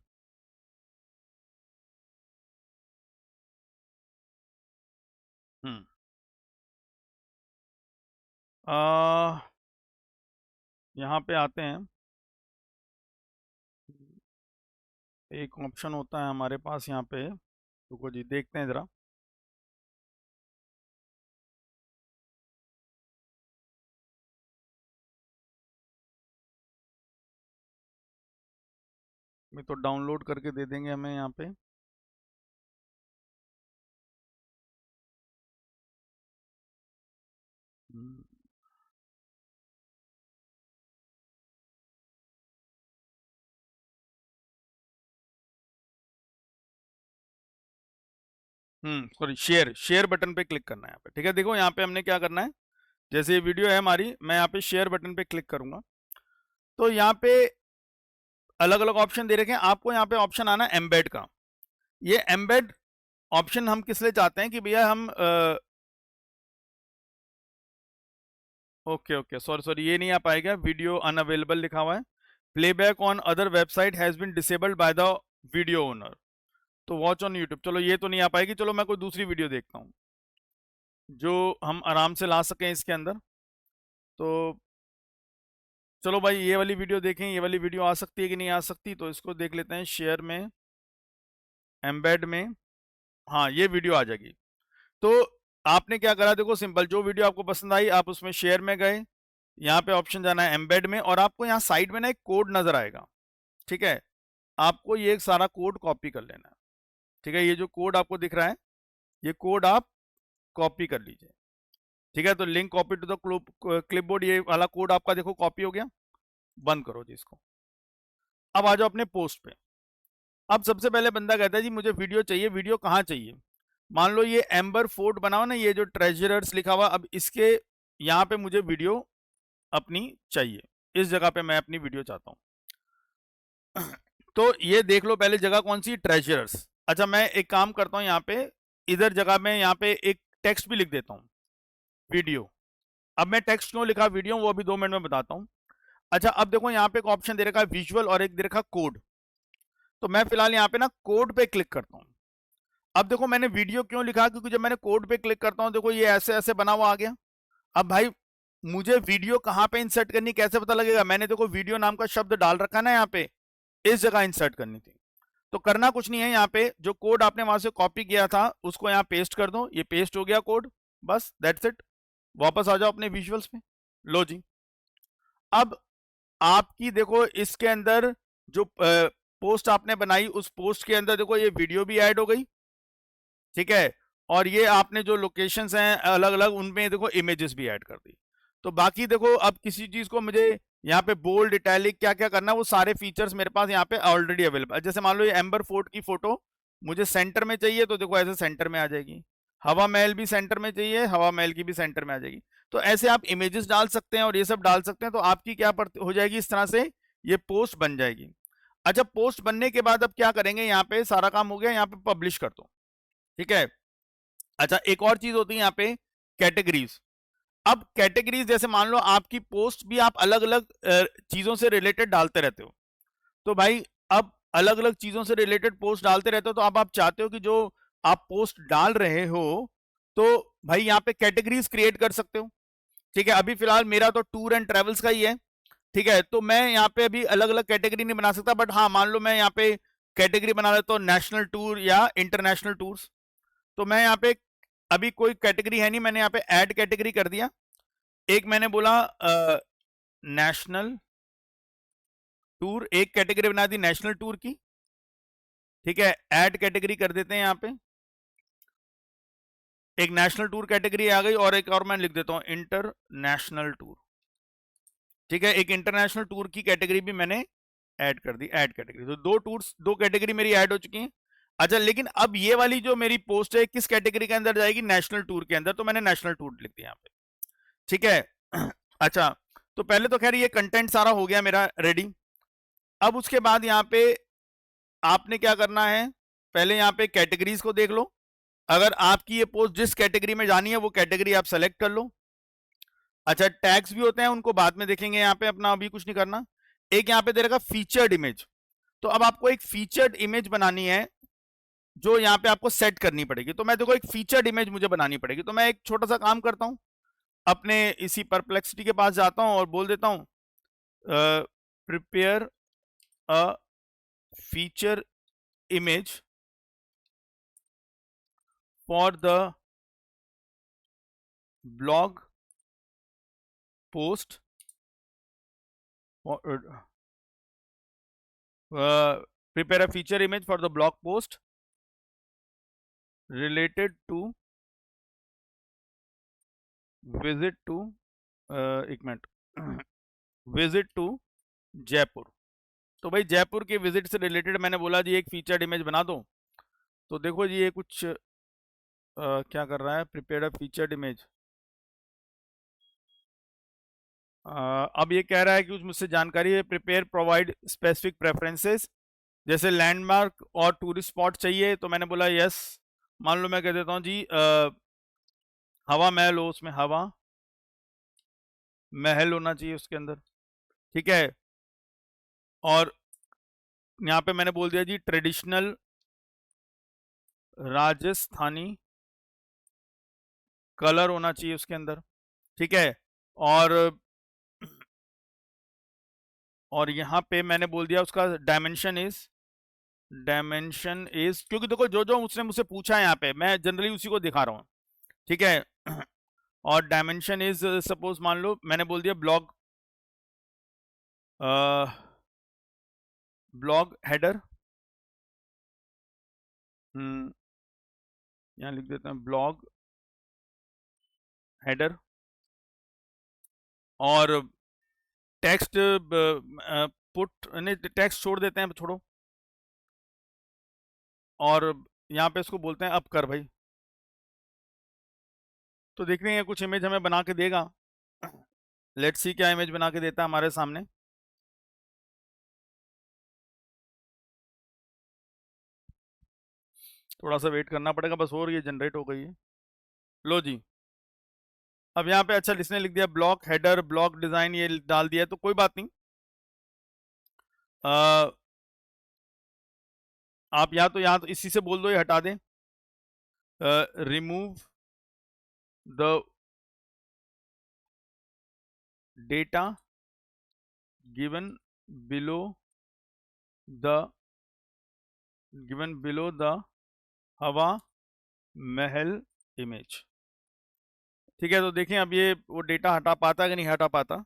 हम्म, यहाँ पे आते हैं, एक ऑप्शन होता है हमारे पास यहाँ पे, रुको जी देखते हैं ज़रा। ये तो डाउनलोड करके दे देंगे हमें यहाँ पे। सॉरी, शेयर शेयर बटन पे क्लिक करना है यहाँ पे। ठीक है, देखो यहाँ पे हमने क्या करना है, जैसे ये वीडियो है हमारी, मैं यहाँ पे शेयर बटन पे क्लिक करूंगा तो यहाँ पे अलग अलग ऑप्शन दे रखे हैं आपको। यहाँ पे ऑप्शन आना है एम्बेड का। ये एम्बेड ऑप्शन हम किस लिए चाहते हैं कि भैया हम ओके ओके, सॉरी सॉरी, ये नहीं आ पाएगा, वीडियो अनअवेलेबल लिखा हुआ है। Playback on other website has been disabled by the video owner, तो वॉच ऑन यूट्यूब, चलो ये तो नहीं आ पाएगी। चलो मैं कोई दूसरी वीडियो देखता हूँ जो हम आराम से ला सकें इसके अंदर। तो चलो भाई ये वाली वीडियो देखें, ये वाली वीडियो आ सकती है कि नहीं आ सकती, तो इसको देख लेते हैं शेयर में, एम्बेड में। हाँ, ये वीडियो आ जाएगी। तो आपने क्या करा, देखो सिंपल, जो वीडियो आपको पसंद आई आप उसमें शेयर में गए, यहाँ पे ऑप्शन जाना है एम्बेड में, और आपको यहाँ साइड में ना एक कोड नजर आएगा। ठीक है, आपको ये एक सारा कोड कॉपी कर लेना है। ठीक है, ये जो कोड आपको दिख रहा है, ये कोड आप कॉपी कर लीजिए। ठीक है, तो link copy to the clipboard, ये वाला कोड आपका देखो कॉपी हो गया। बंद करो जी इसको। अब आ जाओ अपने पोस्ट पे। अब सबसे पहले बंदा कहता है जी मुझे वीडियो चाहिए, वीडियो कहाँ चाहिए। मान लो ये एम्बर फोर्ट बना हुआ ना, ये जो ट्रेजरर्स लिखा हुआ, अब इसके यहाँ पे मुझे वीडियो अपनी चाहिए, इस जगह पे मैं अपनी वीडियो चाहता हूँ। तो ये देख लो पहले जगह कौन सी, ट्रेजरर्स। अच्छा, मैं एक काम करता हूँ, यहाँ पे इधर जगह में यहाँ पे एक टेक्स्ट भी लिख देता हूँ, वीडियो। अब मैं टेक्स्ट क्यों लिखा वीडियो, वो अभी 2 मिनट में बताता हूँ। अच्छा, अब देखो यहाँ पे एक ऑप्शन दे रखा है विजुअल और एक दे रखा कोड। तो मैं फिलहाल यहाँ पे ना कोड पे क्लिक करता हूँ। अब देखो मैंने वीडियो क्यों लिखा, क्योंकि जब मैंने कोड पे क्लिक करता हूँ देखो ये ऐसे ऐसे बना हुआ आ गया। अब भाई मुझे वीडियो कहाँ पे इंसर्ट करनी कैसे पता लगेगा, मैंने देखो वीडियो नाम का शब्द डाल रखा ना यहाँ पे, इस जगह इंसर्ट करनी थी। तो करना कुछ नहीं है, यहाँ पे जो कोड आपने वहां से कॉपी किया था उसको यहाँ पेस्ट कर दो, ये पेस्ट हो गया कोड, बस दैट्स इट। वापस आ जाओ अपने विजुअल्स पे। लो जी, अब आपकी देखो इसके अंदर जो पोस्ट आपने बनाई, उस पोस्ट के अंदर देखो ये वीडियो भी ऐड हो गई। ठीक है, और ये आपने जो लोकेशंस हैं अलग अलग, उनमें देखो इमेजेस भी ऐड कर दी। तो बाकी देखो अब किसी चीज को मुझे यहाँ पे बोल्ड, इटैलिक, क्या क्या करना है, वो सारे फीचर्स मेरे पास यहाँ पे ऑलरेडी अवेलेबल। जैसे मान लो ये एम्बर फोर्ट की फोटो मुझे सेंटर में चाहिए, तो देखो ऐसे सेंटर में आ जाएगी। हवा महल भी सेंटर में चाहिए, हवा महल की भी सेंटर में आ जाएगी। तो ऐसे आप इमेजेस डाल सकते हैं और ये सब डाल सकते हैं, तो आपकी क्या हो जाएगी, इस तरह से ये पोस्ट बन जाएगी। अच्छा, पोस्ट बनने के बाद अब क्या करेंगे, यहाँ पे सारा काम हो गया, यहाँ पे पब्लिश कर दो। ठीक है, अच्छा एक और चीज होती है यहाँ पे, कैटेगरीज। अब कैटेगरीज जैसे मान लो आपकी पोस्ट भी आप अलग अलग चीजों से रिलेटेड डालते रहते हो, तो भाई अब अलग अलग चीजों से रिलेटेड पोस्ट डालते रहते हो, तो अब आप चाहते हो कि जो आप पोस्ट डाल रहे हो, तो भाई यहाँ पे कैटेगरीज क्रिएट कर सकते हो। ठीक है, अभी फिलहाल मेरा तो टूर एंड ट्रेवल्स का ही है। ठीक है, तो मैं यहाँ पे अभी अलग अलग कैटेगरी नहीं बना सकता, बट हाँ मान लो मैं यहाँ पे कैटेगरी बना लेता हूँ नेशनल टूर या इंटरनेशनल टूर्स। तो मैं यहाँ पे अभी कोई कैटेगरी है नहीं, मैंने यहाँ पे ऐड कैटेगरी कर दिया। एक मैंने बोला नेशनल टूर, एक कैटेगरी बना दी नेशनल टूर की। ठीक है, ऐड कैटेगरी कर देते हैं यहाँ पे, एक नेशनल टूर कैटेगरी आ गई, और एक और मैं लिख देता हूँ इंटरनेशनल टूर। ठीक है, एक इंटरनेशनल टूर की कैटेगरी भी मैंने ऐड कर दी, ऐड कैटेगरी। तो दो टूर्स, दो कैटेगरी मेरी ऐड हो चुकी हैं। अच्छा, लेकिन अब ये वाली जो मेरी पोस्ट है किस कैटेगरी के अंदर जाएगी, नेशनल टूर के अंदर, तो मैंने नेशनल टूर लिख दिया यहाँ पे। ठीक है, अच्छा, तो पहले तो खैर ये कंटेंट सारा हो गया मेरा रेडी। अब उसके बाद यहाँ पे आपने क्या करना है, पहले यहाँ पे कैटेगरीज को देख लो। अगर आपकी ये पोस्ट जिस कैटेगरी में जानी है वो कैटेगरी आप सेलेक्ट कर लो। अच्छा, टैग्स भी होते हैं, उनको बाद में देखेंगे, यहाँ पे अपना अभी कुछ नहीं करना। एक यहाँ पे दे रखा फीचर्ड इमेज, तो अब आपको एक फीचर्ड इमेज बनानी है जो यहाँ पे आपको सेट करनी पड़ेगी। तो मैं देखो एक फीचर्ड इमेज मुझे बनानी पड़ेगी, तो मैं एक छोटा सा काम करता हूँ, अपने इसी परप्लेक्सिटी के पास जाता हूँ और बोल देता हूँ prepare a feature image for the blog post prepare a feature image for the blog post related to visit to एक मिनट विजिट टू जयपुर। तो भाई जयपुर के विजिट से रिलेटेड मैंने बोला जी एक फीचर्ड इमेज बना दो। तो देखो जी ये कुछ क्या कर रहा है, प्रिपेयर अ फीचर्ड इमेज। अब ये कह रहा है कि कुछ मुझसे जानकारी है, प्रिपेयर प्रोवाइड स्पेसिफिक प्रेफरेंसेस, जैसे लैंडमार्क और टूरिस्ट स्पॉट चाहिए। तो मैंने बोला यस, मान लो मैं कह देता हूँ जी हवा महल हो, उसमें हवा महल होना चाहिए उसके अंदर, ठीक है। और यहाँ पे मैंने बोल दिया जी ट्रेडिशनल राजस्थानी कलर होना चाहिए उसके अंदर, ठीक है। और यहाँ पे मैंने बोल दिया उसका डायमेंशन इज, क्योंकि देखो जो जो उसने मुझसे पूछा है यहाँ पे मैं जनरली उसी को दिखा रहा हूँ, ठीक है। और डायमेंशन इज सपोज मान लो मैंने बोल दिया ब्लॉग हेडर, यहाँ लिख देते हैं ब्लॉग हेडर, और टेक्स्ट पुट नहीं टेक्स्ट छोड़ देते हैं, छोड़ो, और यहाँ पे इसको बोलते हैं अब कर भाई। तो देखते हैं कुछ इमेज हमें बना के देगा, लेट्स सी क्या इमेज बना के देता है हमारे सामने। थोड़ा सा वेट करना पड़ेगा, बस और ये जनरेट हो गई है। लो जी, अब यहाँ पे अच्छा इसने लिख दिया ब्लॉक हेडर ब्लॉक डिजाइन, ये डाल दिया, तो कोई बात नहीं। आप यहाँ तो इसी से बोल दो ये हटा दें, remove the data given below the हवा महल इमेज, ठीक है। तो देखें अब ये वो डेटा हटा पाता है कि नहीं हटा पाता।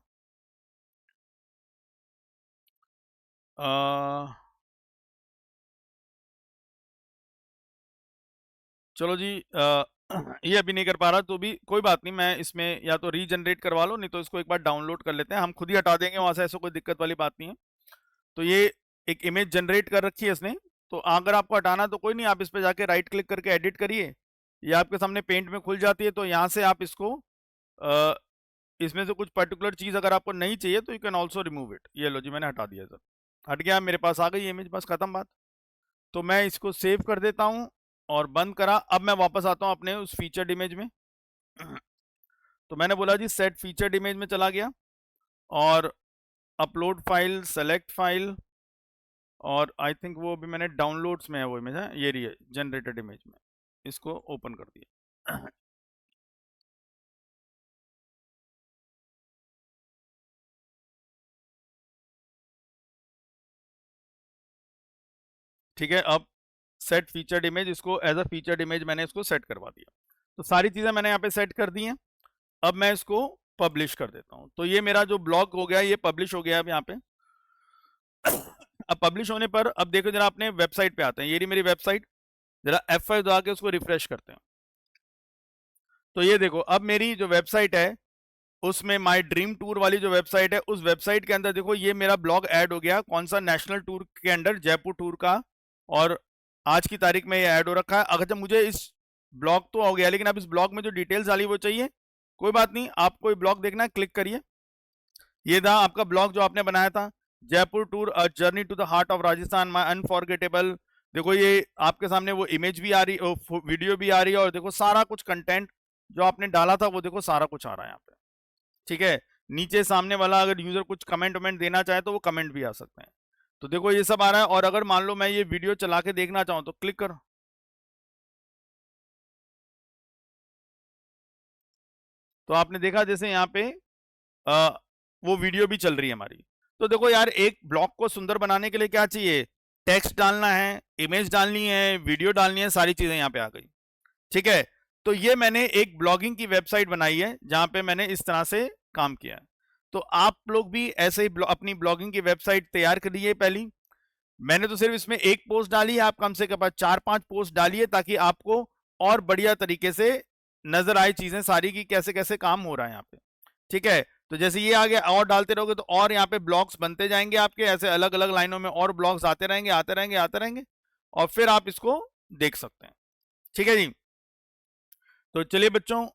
चलो जी ये अभी नहीं कर पा रहा, तो भी कोई बात नहीं, मैं इसमें या तो रीजनरेट करवा लो, नहीं तो इसको एक बार डाउनलोड कर लेते हैं, हम खुद ही हटा देंगे वहां से, ऐसा कोई दिक्कत वाली बात नहीं है। तो ये एक इमेज जनरेट कर रखी है इसने, तो अगर आपको हटाना तो कोई नहीं, आप इस पे जाके राइट क्लिक करके एडिट करिए, ये आपके सामने पेंट में खुल जाती है। तो यहाँ से आप इसको इसमें से कुछ पर्टिकुलर चीज अगर आपको नहीं चाहिए तो you can also remove it. ये लो जी मैंने हटा दिया, सर हट गया, मेरे पास आ गई इमेज, बस खत्म बात। तो मैं इसको सेव कर देता हूँ और बंद करा। अब मैं वापस आता हूँ अपने उस फीचर्ड इमेज में। तो मैंने बोला जी सेट फीचर्ड इमेज में चला गया, और अपलोड फाइल सेलेक्ट फाइल, और आई थिंक वो भी मैंने डाउनलोड्स में है वो इमेज, है ये रही है जनरेटेड इमेज में, इसको ओपन कर दिया। ठीक है, अब सेट फीचर्ड इमेज, इसको एज अ फीचर्ड इमेज मैंने इसको सेट करवा दिया। तो सारी चीजें मैंने यहाँ पे सेट कर दी हैं। अब मैं इसको पब्लिश कर देता हूँ, तो ये मेरा जो ब्लॉग हो गया ये पब्लिश हो गया अब यहाँ पे। अब पब्लिश होने पर अब देखो जरा अपने वेबसाइट पे आते हैं, ये रही मेरी वेबसाइट, जरा F5 दबा के उसको रिफ्रेश करते हैं। तो ये देखो अब मेरी जो वेबसाइट है उसमें माय ड्रीम टूर वाली जो वेबसाइट है, उस वेबसाइट के अंदर देखो ये मेरा ब्लॉग ऐड हो गया, कौन सा नेशनल टूर के अंडर, जयपुर टूर का, और आज की तारीख में ये ऐड हो रखा है। अगर जब मुझे इस ब्लॉग तो हो गया, लेकिन अब इस ब्लॉग में जो डिटेल्स डाली वो चाहिए, कोई बात नहीं, आपको ये ब्लॉग देखना है, क्लिक करिए। ये था आपका ब्लॉग जो आपने बनाया था, Jaipur tour a journey to the heart of Rajasthan my unforgettable. देखो ये आपके सामने वो इमेज भी आ रही, वीडियो भी आ रही है, और देखो सारा कुछ कंटेंट जो आपने डाला था वो देखो सारा कुछ आ रहा है यहाँ पे, ठीक है। नीचे सामने वाला अगर यूजर कुछ कमेंट वमेंट देना चाहे तो वो कमेंट भी आ सकते हैं। तो देखो ये सब आ रहा है, और अगर मान लो मैं ये वीडियो चला के देखना चाहूँ तो क्लिक करो, तो आपने देखा जैसे यहाँ पे वो वीडियो भी चल रही है हमारी। तो देखो यार एक ब्लॉग को सुंदर बनाने के लिए क्या चाहिए, टेक्स्ट डालना है, इमेज डालनी है, वीडियो डालनी है, सारी चीजें यहाँ पे आ गई, ठीक है। तो ये मैंने एक ब्लॉगिंग की वेबसाइट बनाई है जहां पे मैंने इस तरह से काम किया है। तो आप लोग भी ऐसे ही अपनी ब्लॉगिंग की वेबसाइट तैयार करिए पहली, मैंने तो सिर्फ इसमें एक पोस्ट डाली है, आप कम से कम 4-5 पोस्ट डालिए ताकि आपको और बढ़िया तरीके से नजर आए चीजें सारी की कैसे कैसे काम हो रहा है यहाँ पे। ठीक है, तो जैसे ये आ गया, और डालते रहोगे तो और यहाँ पे ब्लॉक्स बनते जाएंगे आपके, ऐसे अलग अलग लाइनों में और ब्लॉक्स आते रहेंगे आते रहेंगे आते रहेंगे, और फिर आप इसको देख सकते हैं। ठीक है जी, तो चलिए बच्चों,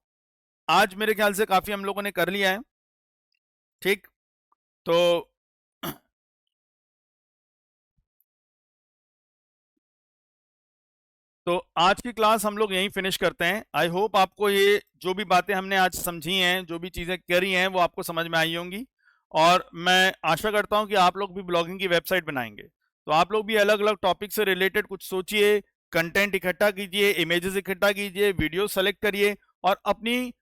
आज मेरे ख्याल से काफी हम लोगों ने कर लिया है। ठीक, तो तो आज की क्लास हम लोग यहीं फिनिश करते हैं। आई होप आपको ये जो भी बातें हमने आज समझी हैं, जो भी चीज़ें करी हैं, वो आपको समझ में आई होंगी, और मैं आशा करता हूं कि आप लोग भी ब्लॉगिंग की वेबसाइट बनाएंगे। तो आप लोग भी अलग अलग टॉपिक से रिलेटेड कुछ सोचिए, कंटेंट इकट्ठा कीजिए, इमेजेस इकट्ठा कीजिए, वीडियो सेलेक्ट करिए, और अपनी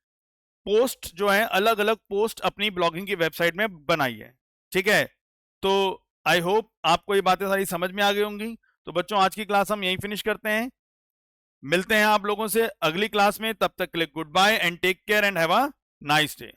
पोस्ट जो है अलग अलग पोस्ट अपनी ब्लॉगिंग की वेबसाइट में बनाइए। ठीक है, तो आई होप आपको ये बातें सारी समझ में आ गई होंगी। तो बच्चों, आज की क्लास हम यहीं फिनिश करते हैं, मिलते हैं आप लोगों से अगली क्लास में। तब तक के लिए goodbye and take care and have a nice day.